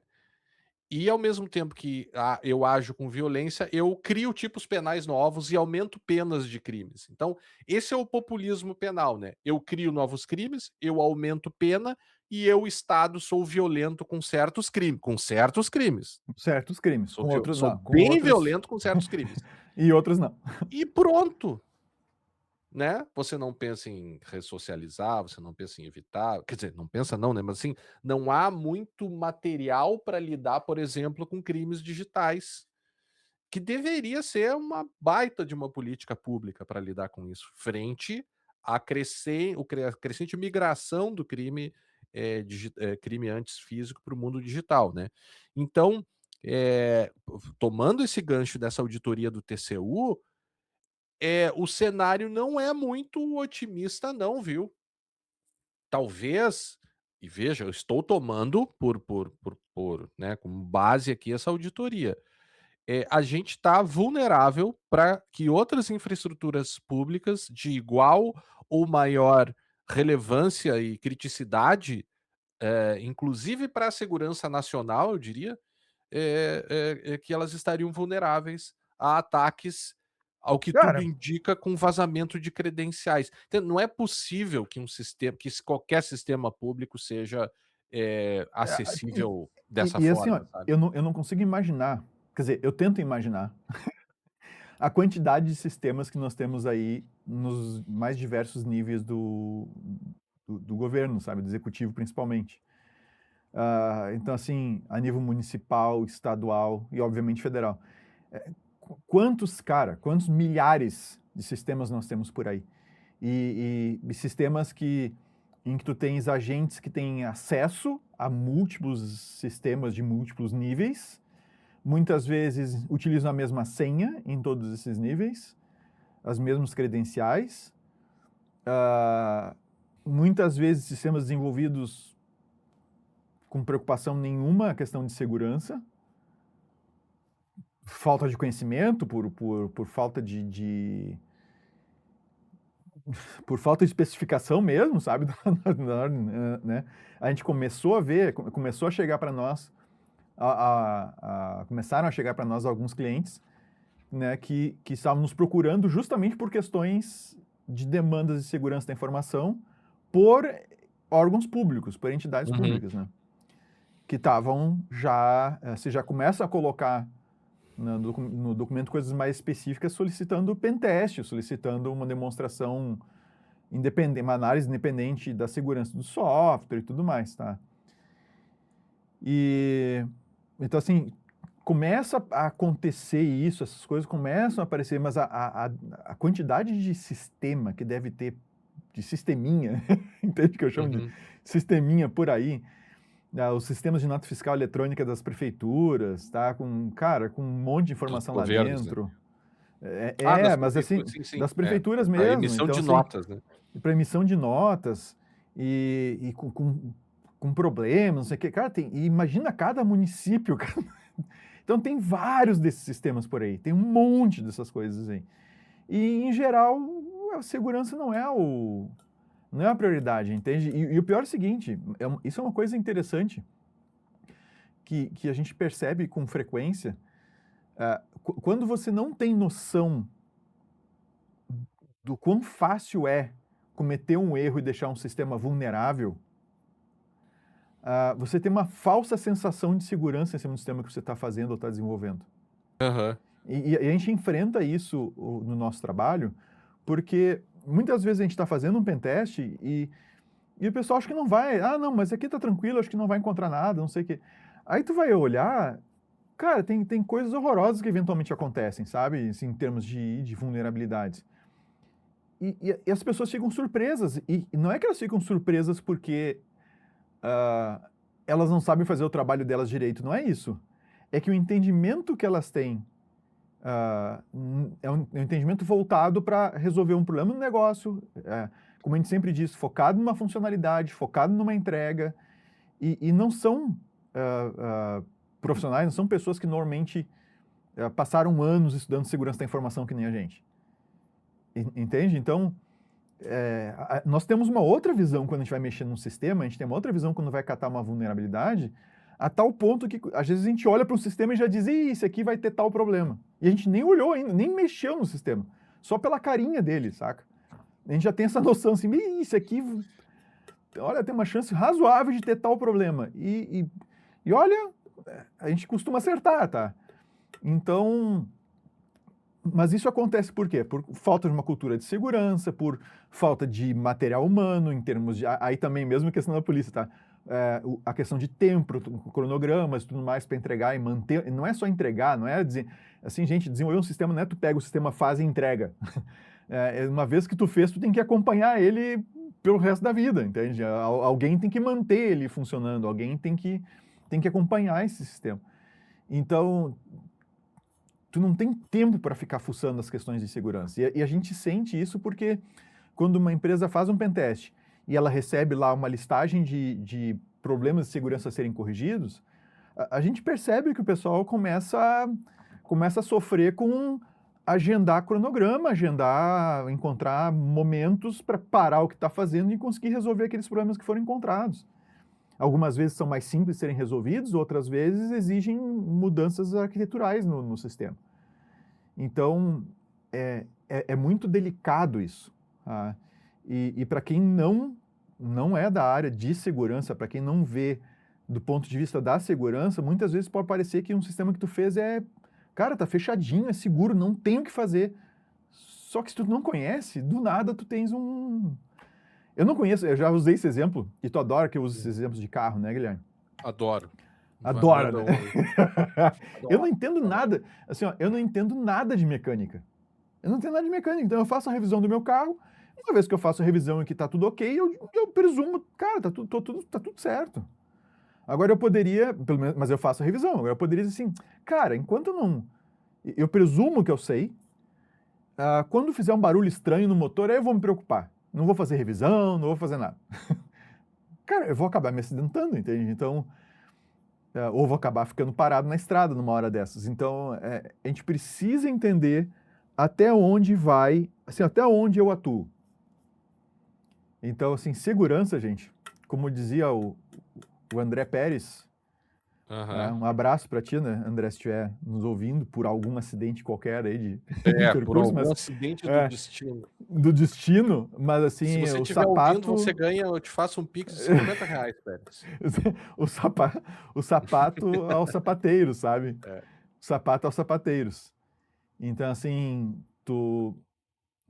E ao mesmo tempo que eu ajo com violência, eu crio tipos penais novos e aumento penas de crimes. Então, esse é o populismo penal, né? Eu crio novos crimes, eu aumento pena e eu, Estado, sou violento com certos crimes. Com certos crimes. Certos crimes, com outros Sou não, com bem outros violento com certos crimes. e outros não. E pronto, né? Você não pensa em ressocializar, você não pensa em evitar, quer dizer, não pensa não, né? Mas assim, não há muito material para lidar, por exemplo, com crimes digitais, que deveria ser uma baita de uma política pública para lidar com isso, frente à crescente migração do crime, crime antes físico para o mundo digital, né? Então, tomando esse gancho dessa auditoria do TCU, o cenário não é muito otimista não, viu. Talvez, e veja, eu estou tomando né, como base aqui essa auditoria. A gente está vulnerável para que outras infraestruturas públicas de igual ou maior relevância e criticidade, inclusive para a segurança nacional, eu diria, que elas estariam vulneráveis a ataques, ao que tudo Cara, indica, com vazamento de credenciais. Então, não é possível que qualquer sistema público seja, e acessível dessa e assim, ó, forma, sabe. eu não consigo imaginar, quer dizer, eu tento imaginar a quantidade de sistemas que nós temos aí nos mais diversos níveis do governo, sabe, do executivo principalmente. Então assim, a nível municipal, estadual e obviamente federal. Quantos milhares de sistemas nós temos por aí? E sistemas em que tu tens agentes que têm acesso a múltiplos sistemas de múltiplos níveis, muitas vezes utilizam a mesma senha em todos esses níveis, as mesmas credenciais, muitas vezes sistemas desenvolvidos com preocupação nenhuma a questão de segurança, falta de conhecimento, por falta por falta de especificação mesmo, sabe? Né? A gente começou a ver, começou a chegar para nós, começaram a chegar para nós alguns clientes, né, que estavam nos procurando justamente por questões de demandas de segurança da informação por órgãos públicos, por entidades Uhum. públicas, né? Que estavam já, você já começa a colocar no documento coisas mais específicas, solicitando pentest, solicitando uma demonstração independente, uma análise independente da segurança do software e tudo mais, tá? E então assim, começa a acontecer isso, essas coisas começam a aparecer, mas a quantidade de sistema que deve ter, de sisteminha, entende que eu chamo de Uhum. sisteminha por aí, os sistemas de nota fiscal eletrônica das prefeituras, tá? Cara, com um monte de Dos informação lá governos, né. dentro. Das Mas assim, prefeituras, sim, sim. das prefeituras A mesmo. emissão Então, de assim, notas, né. para emissão de notas e com problemas, não sei o quê. Cara, e imagina cada município, cara. Então tem vários desses sistemas por aí, tem um monte dessas coisas aí. E, em geral, a segurança não é a prioridade, entende? E o pior é o seguinte, isso é uma coisa interessante que a gente percebe com frequência, quando você não tem noção do quão fácil é cometer um erro e deixar um sistema vulnerável, você tem uma falsa sensação de segurança em cima do sistema que você está fazendo ou está desenvolvendo. Aham. E a gente enfrenta isso no nosso trabalho, porque muitas vezes a gente está fazendo um pentest e o pessoal acha que não vai. Não, mas aqui está tranquilo, acho que não vai encontrar nada, não sei o quê. Aí tu vai olhar, cara, tem coisas horrorosas que eventualmente acontecem, sabe? Assim, em termos de vulnerabilidades. E as pessoas ficam surpresas. E não é que elas ficam surpresas porque elas não sabem fazer o trabalho delas direito, não é isso. É que o entendimento que elas têm é um entendimento voltado para resolver um problema no negócio, como a gente sempre diz, focado numa funcionalidade, focado numa entrega, e não são profissionais, não são pessoas que normalmente passaram anos estudando segurança da informação que nem a gente. Entende? Então, nós temos uma outra visão quando a gente vai mexer num sistema, a gente tem uma outra visão quando vai catar uma vulnerabilidade, a tal ponto que às vezes a gente olha para um sistema e já diz: "Ih, esse aqui vai ter tal problema". E a gente nem olhou ainda, nem mexeu no sistema, só pela carinha dele, saca? A gente já tem essa noção assim: "Ih, isso aqui, olha, tem uma chance razoável de ter tal problema". E olha, a gente costuma acertar, tá? Então, mas isso acontece por quê? Por falta de uma cultura de segurança, por falta de material humano, em termos de. Aí também, mesmo questão da polícia, tá? A questão de tempo, cronogramas, tudo mais para entregar e manter. Não é só entregar, não é dizer. Assim, gente, desenvolver um sistema não é tu pega o sistema, faz e entrega. Uma vez que tu fez, tu tem que acompanhar ele pelo resto da vida, entende? Alguém tem que manter ele funcionando, alguém tem que acompanhar esse sistema. Então, tu não tem tempo para ficar fuçando as questões de segurança. E a gente sente isso porque quando uma empresa faz um pentest e ela recebe lá uma listagem de problemas de segurança a serem corrigidos, a gente percebe que o pessoal começa a sofrer com agendar cronograma, encontrar momentos para parar o que está fazendo e conseguir resolver aqueles problemas que foram encontrados. Algumas vezes são mais simples de serem resolvidos, outras vezes exigem mudanças arquiteturais no sistema. Então, é muito delicado isso. Tá? E para quem não é da área de segurança, para quem não vê do ponto de vista da segurança, muitas vezes pode parecer que um sistema que tu fez cara, tá fechadinho, é seguro, não tem o que fazer. Só que se tu não conhece, do nada tu tens um... Eu não conheço, eu já usei esse exemplo, e tu adora que eu use esses exemplos de carro, né, Guilherme? Adoro. Adora, né? Eu não Adoro. entendo nada, assim, ó, eu não entendo nada de mecânica. Eu não entendo nada de mecânica, então eu faço a revisão do meu carro, uma vez que eu faço a revisão e que tá tudo ok, eu presumo, cara, tá tudo certo. Agora eu poderia, pelo menos, mas eu faço a revisão, agora eu poderia dizer assim, cara, enquanto eu não... Eu presumo que eu sei, quando fizer um barulho estranho no motor, aí eu vou me preocupar. Não vou fazer revisão, não vou fazer nada. Cara, eu vou acabar me acidentando, entende? Então, ou vou acabar ficando parado na estrada numa hora dessas. Então, a gente precisa entender até onde vai, assim, até onde eu atuo. Então, assim, segurança, gente, como dizia o André Pérez, um abraço para ti, né, André, se estiver nos ouvindo por algum acidente qualquer aí de Por percurso, algum mas acidente do destino. do destino, mas Se assim, você o estiver ouvindo, sapato... você ganha, eu te faço um pix de R$ 50, Pérez. o sapato aos sapateiros, sabe? É. O sapato aos sapateiros. Então, assim,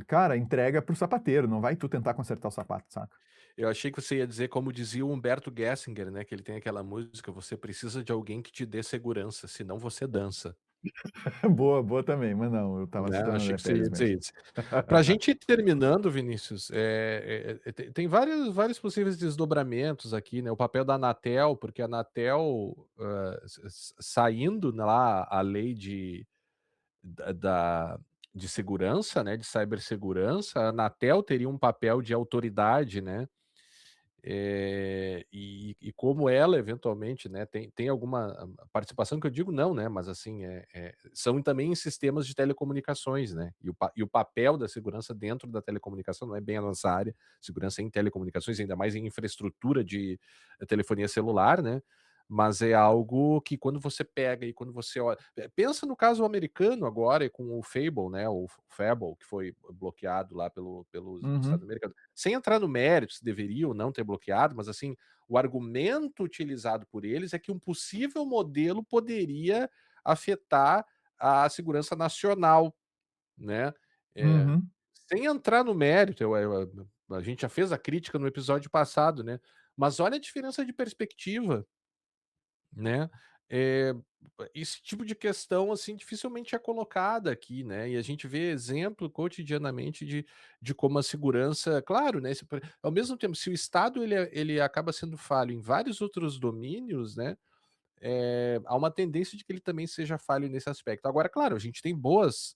cara, entrega pro sapateiro, não vai tu tentar consertar o sapato, saca? Eu achei que você ia dizer, como dizia o Humberto Gessinger, né? Que ele tem aquela música: você precisa de alguém que te dê segurança, senão você dança. Boa, boa também, mas não, eu tava Né? citando o Achei André que você ia Pérez dizer mesmo. isso. Para a gente ir terminando, Vinícius, tem vários possíveis desdobramentos aqui, né? O papel da Anatel, porque a Anatel, saindo lá a lei de segurança, né? De cibersegurança, a Anatel teria um papel de autoridade, né? E como ela eventualmente, né, tem alguma participação, que eu digo não, né, mas assim, são também em sistemas de telecomunicações, né, e o papel da segurança dentro da telecomunicação não é bem a nossa área, segurança em telecomunicações, ainda mais em infraestrutura de telefonia celular, né, mas é algo que quando você pega e quando você olha, pensa no caso americano agora com o Fable, né, o Fable, que foi bloqueado lá pelos Estados Uhum, americanos. Sem entrar no mérito se deveria ou não ter bloqueado, mas assim, o argumento utilizado por eles é que um possível modelo poderia afetar a segurança nacional, né? É, uhum. sem entrar no mérito, a gente já fez a crítica no episódio passado, né? Mas olha a diferença de perspectiva, né? Eh, esse tipo de questão, assim, dificilmente é colocada aqui, né? E a gente vê exemplo cotidianamente de como a segurança, claro, né? Ao mesmo tempo, se o Estado ele acaba sendo falho em vários outros domínios, né? Há uma tendência de que ele também seja falho nesse aspecto. Agora, claro, a gente tem boas,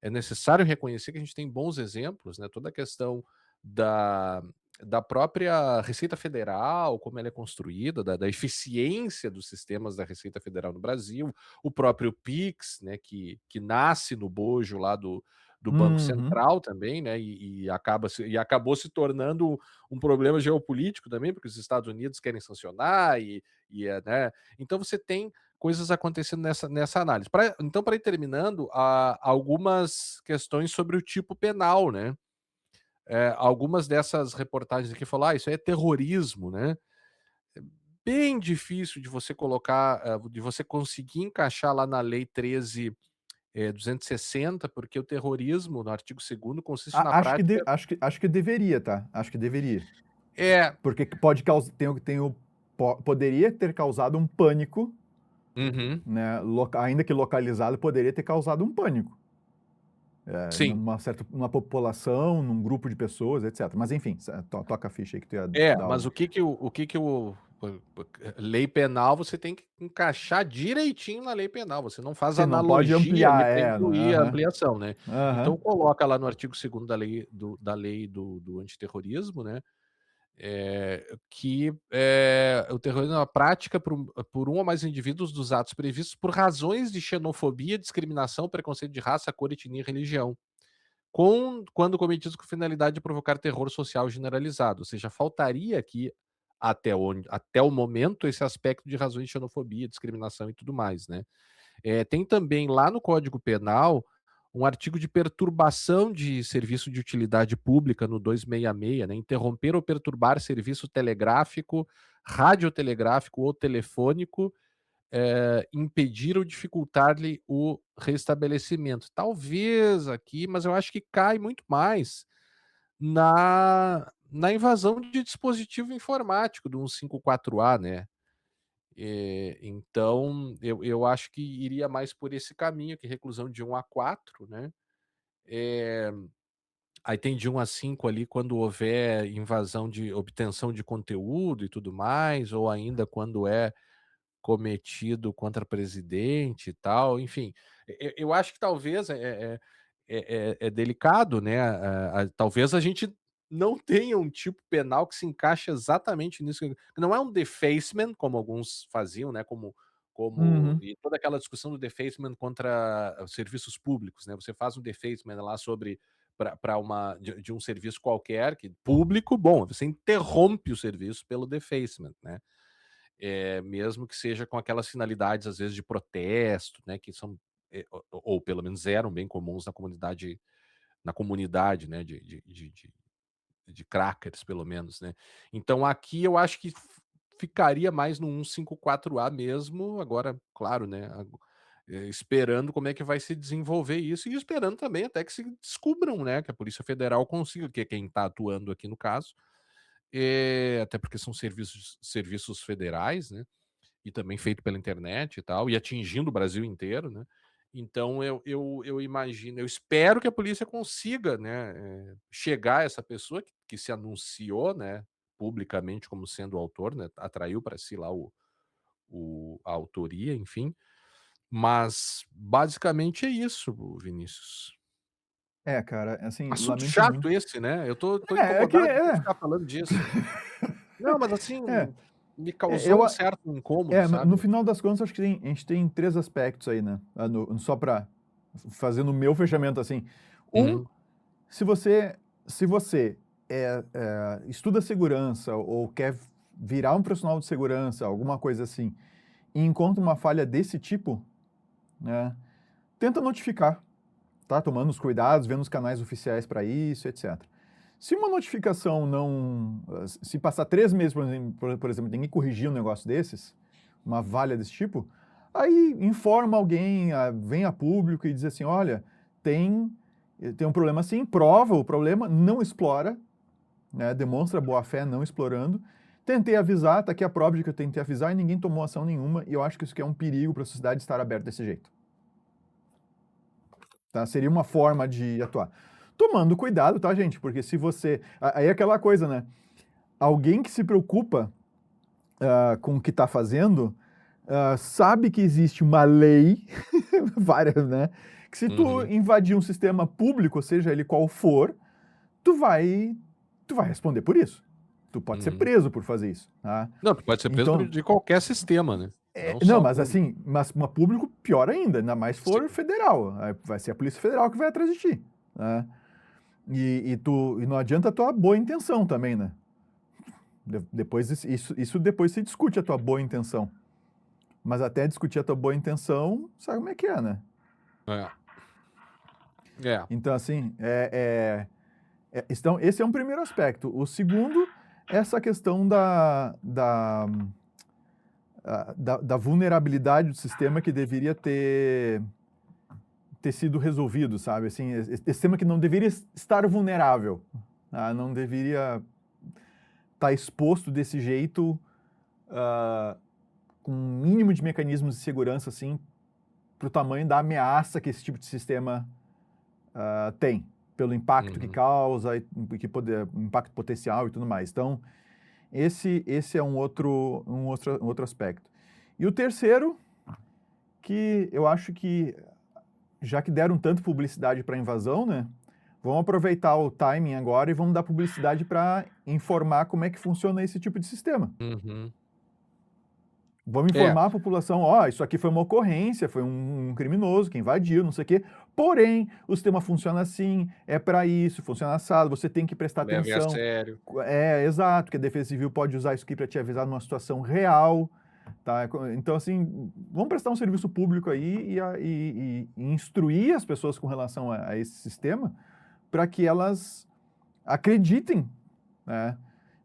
é necessário reconhecer que a gente tem bons exemplos, né? Toda a questão da, da própria Receita Federal, como ela é construída, da eficiência dos sistemas da Receita Federal no Brasil, o próprio Pix, né, que nasce no bojo lá do Banco Uhum. Central também, né, e acabou se tornando um problema geopolítico também, porque os Estados Unidos querem sancionar né, então você tem coisas acontecendo nessa análise. Então, para ir terminando, algumas questões sobre o tipo penal, né, algumas dessas reportagens aqui falam: "Ah, isso aí é terrorismo", né, bem difícil de você colocar, de você conseguir encaixar lá na lei 13.260, porque o terrorismo, no artigo 2º, consiste na Acho que, prática. acho que deveria, tá? Acho que deveria. É. Porque pode causar, poderia ter causado um pânico, Uhum. né? Ainda que localizado, poderia ter causado um pânico. Sim. Numa população, num grupo de pessoas, etc. Mas enfim, toca a ficha aí que tu ia dar Mas algo. o lei penal você tem que encaixar direitinho na lei penal, você não faz Sim, não pode analogia ali ampliar, para incluir a aham, ampliação, né. aham. Então coloca lá no artigo 2º da lei do antiterrorismo, né, que, o terrorismo é uma prática por um ou mais indivíduos dos atos previstos por razões de xenofobia, discriminação, preconceito de raça, cor, etnia e religião. Quando cometidos com finalidade de provocar terror social generalizado, ou seja, faltaria aqui, até o momento, esse aspecto de razões de xenofobia, discriminação e tudo mais, né. Tem também lá no Código Penal um artigo de perturbação de serviço de utilidade pública no 266, né, interromper ou perturbar serviço telegráfico, radiotelegráfico ou telefônico, impedir ou dificultar-lhe o restabelecimento. Talvez aqui, mas eu acho que cai muito mais na invasão de dispositivo informático do 154A, né. Então eu acho que iria mais por esse caminho, que reclusão de 1 a 4, né. Eh, Aí tem de 1 a 5 ali quando houver invasão de obtenção de conteúdo e tudo mais, ou ainda quando é cometido contra presidente e tal, enfim. Eu acho que talvez é delicado, né, talvez a gente não tenha um tipo penal que se encaixe exatamente nisso, que não é um defacement, como alguns faziam, né, Uhum. e toda aquela discussão do defacement contra os serviços públicos, né, você faz um defacement lá sobre para de um serviço qualquer, que público, bom, você interrompe o serviço pelo defacement, né. Mesmo que seja com aquelas finalidades, às vezes, de protesto, né, que são, ou pelo menos eram bem comuns na comunidade, né, de crackers, pelo menos, né. Então aqui eu acho que ficaria mais no 154A mesmo, agora, claro, né, esperando como é que vai se desenvolver isso e esperando também até que se descubram, né, que a Polícia Federal consiga, que é quem está atuando aqui no caso, até porque são serviços federais, né, e também feito pela internet e tal, e atingindo o Brasil inteiro, né. Então eu imagino, eu espero que a polícia consiga, né, chegar a essa pessoa que se anunciou, né, publicamente como sendo o autor, né, atraiu para si lá a autoria, enfim. Mas basicamente é isso, Vinícius. Cara, assim, Assunto lamento chato muito. esse, né, eu tô É que incomodado de ficar falando disso. Não, mas assim, é, me é, causou eu, um a- certo incômodo, no sabe. final das contas, acho que a gente tem três aspectos aí, né? Só para fazer no meu fechamento assim. Um, Uhum, se você, se você estuda segurança ou quer virar um profissional de segurança, alguma coisa assim, e encontra uma falha desse tipo, né, tenta notificar, tá? Tomando os cuidados, vendo os canais oficiais para isso, etc. Se uma notificação não. Se passar 3 meses, por exemplo, ninguém corrigir um negócio desses, uma falha desse tipo, aí informa alguém, vem a público e diz assim: olha, tem, tem um problema assim, prova o problema, não explora, né, demonstra boa-fé não explorando. Tentei avisar, tá aqui a prova de que eu tentei avisar e ninguém tomou ação nenhuma, e eu acho que isso aqui é um perigo para a sociedade estar aberta desse jeito. Tá? Seria uma forma de atuar. Tomando cuidado, tá, gente? Porque se você. Aí é aquela coisa, né? Alguém que se preocupa com o que está fazendo sabe que existe uma lei, várias, né? Que se tu uhum, invadir um sistema público, seja ele qual for, tu vai, tu vai responder por isso. Tu pode ser uhum. preso por fazer isso, tá? Não, tu pode ser preso Então, de qualquer sistema, né, não não, só mas público. assim, mas uma público pior ainda mais for Sim. federal. Aí vai ser a Polícia Federal que vai atrás de ti. né? E não adianta a tua boa intenção também, né? Depois isso depois se discute a tua boa intenção. Mas até discutir a tua boa intenção, sabe como é que é, né? É. É. Então, assim, então, esse é um primeiro aspecto. O segundo é essa questão da vulnerabilidade do sistema que deveria ter sido resolvido, sabe? Assim, esse sistema que não deveria estar vulnerável, não deveria estar exposto desse jeito, com um mínimo de mecanismos de segurança, assim, para o tamanho da ameaça que esse tipo de sistema tem, pelo impacto que Uhum. causa, impacto potencial e tudo mais. Então, esse é um outro aspecto. E o terceiro, que eu acho que, já que deram tanto publicidade para a invasão, né? Vamos aproveitar o timing agora e vamos dar publicidade para informar como é que funciona esse tipo de sistema. Uhum. Vamos É. informar a população, isso aqui foi uma ocorrência, foi um criminoso que invadiu, não sei o quê. Porém, o sistema funciona assim, é para isso, funciona assado, você tem que prestar Leve a atenção. sério. Exato, que a Defesa Civil pode usar isso aqui para te avisar numa situação real, tá? Então, assim, vamos prestar um serviço público aí e instruir as pessoas com relação a esse sistema para que elas acreditem, né?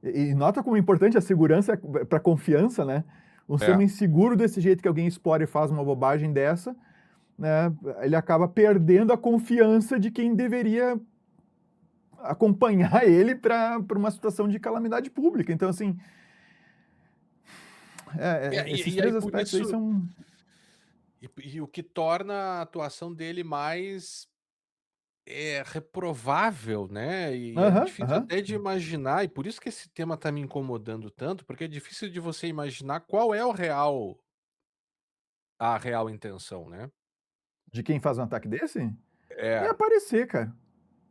E nota como é importante a segurança para a confiança, né? Um É. sistema inseguro desse jeito que alguém explora e faz uma bobagem dessa, né? Ele acaba perdendo a confiança de quem deveria acompanhar ele para uma situação de calamidade pública. Então, assim, esses E aí três por aspectos aí isso são. e o que torna a atuação dele mais reprovável, né? E é Aham, difícil aham. até de imaginar, e por isso que esse tema tá me incomodando tanto, porque é difícil de você imaginar qual é a real intenção, né? De quem faz um ataque desse? É É. aparecer, cara.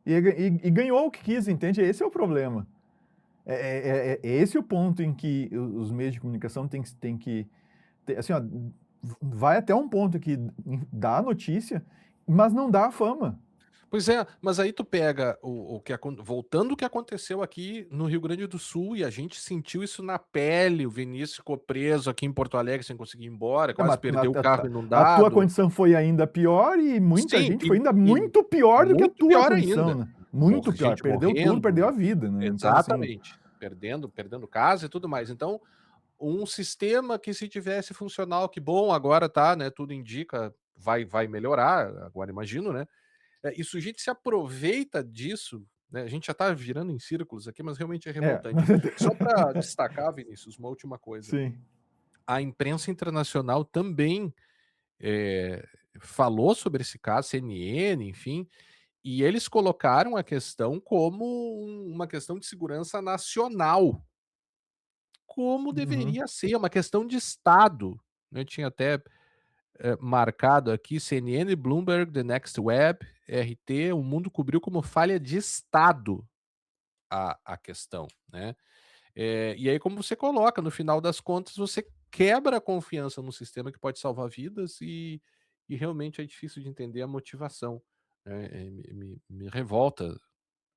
E ganhou o que quis, entende? Esse é o problema. É esse o ponto em que os meios de comunicação têm que assim, ó, vai até um ponto que dá a notícia, mas não dá a fama. Pois é, mas aí tu pega voltando o que aconteceu aqui no Rio Grande do Sul, e a gente sentiu isso na pele, o Vinícius ficou preso aqui em Porto Alegre sem conseguir ir embora, Não, quase mas perdeu o carro a tua inundado. condição foi ainda pior e muita Sim, gente foi ainda e muito pior do que a muito tua pior condição, ainda. né? Muito pior. Gente Perdeu tudo, perdeu a morrendo, vida, né? Então, assim, exatamente, perdendo casa e tudo mais. Então, um sistema que se tivesse funcional, que bom, agora tá, né, tudo indica, vai melhorar, agora imagino, né. E o sujeito se aproveita disso, né, a gente já tá virando em círculos aqui, mas realmente é é. revoltante. Só para destacar, Vinícius, uma última coisa, Sim. a imprensa internacional também, eh, falou sobre esse caso, CNN, enfim, e eles colocaram a questão como uma questão de segurança nacional, como Uhum. deveria ser, uma questão de Estado. Eu tinha até, marcado aqui CNN, Bloomberg, The Next Web, RT, o mundo cobriu como falha de Estado a questão, né. E aí como você coloca, no final das contas, você quebra a confiança no sistema que pode salvar vidas e realmente é difícil de entender a motivação, né, me revolta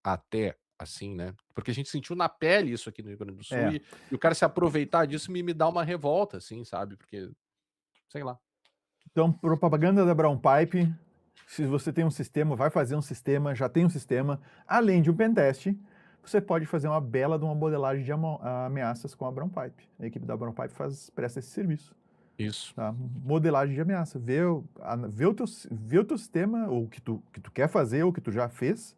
até, assim, né, porque a gente sentiu na pele isso aqui no Rio Grande do Sul É. e o cara se aproveitar disso me dá uma revolta, assim, sabe, porque, sei lá. Então, propaganda da Brown Pipe, se você tem um sistema, vai fazer um sistema, já tem um sistema, além de um pentest, você pode fazer uma bela de uma modelagem de ameaças com a Brown Pipe. A equipe da Brown Pipe presta esse serviço. Isso. Tá? Modelagem de ameaça. Vê o teu sistema, ou o que tu quer fazer, ou o que tu já fez,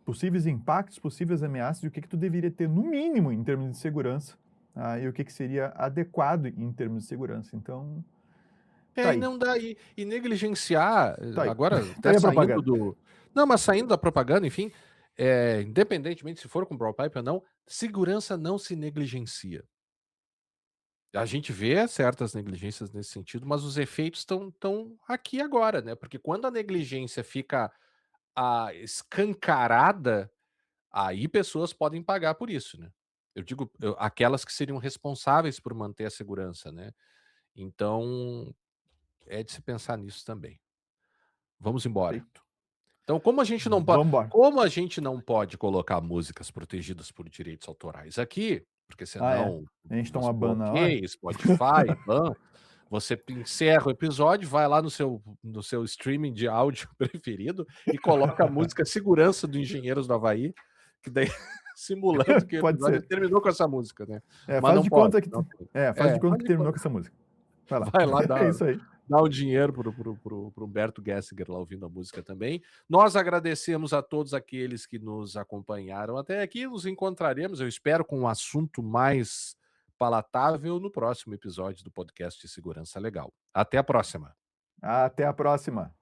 possíveis impactos, possíveis ameaças, e o que tu deveria ter no mínimo em termos de segurança, e o que seria adequado em termos de segurança. Então, tá E aí, não dá e negligenciar, tá aí. agora Tá até aí a saindo propaganda. do não, mas saindo da propaganda, enfim, independentemente se for com Brawl Pipe ou não, segurança não se negligencia. A gente vê certas negligências nesse sentido, mas os efeitos estão aqui agora, né, porque quando a negligência fica, escancarada, aí pessoas podem pagar por isso, né. Eu digo, aquelas que seriam responsáveis por manter a segurança, né. Então, é de se pensar nisso também. Vamos embora. Perfeito. Então, Vamos embora. como a gente não pode colocar músicas protegidas por direitos autorais aqui, porque Ah, é? senão A gente toma nos ban na hora? bloqueia, Spotify, ban, você encerra o episódio, vai lá no seu streaming de áudio preferido e coloca a música Segurança do Engenheiros do Havaí, que daí simulando que o Pode episódio ser. terminou com essa música, né. É, Mas faz não de pode, conta que não tem. faz de conta Faz que de terminou conta. com essa música. Vai lá. Vai lá É dar isso aí. dar o dinheiro pro Humberto Gessinger lá ouvindo a música também. Nós agradecemos a todos aqueles que nos acompanharam até aqui. Nos encontraremos, eu espero, com um assunto mais palatável no próximo episódio do podcast de Segurança Legal. Até a próxima. Até a próxima.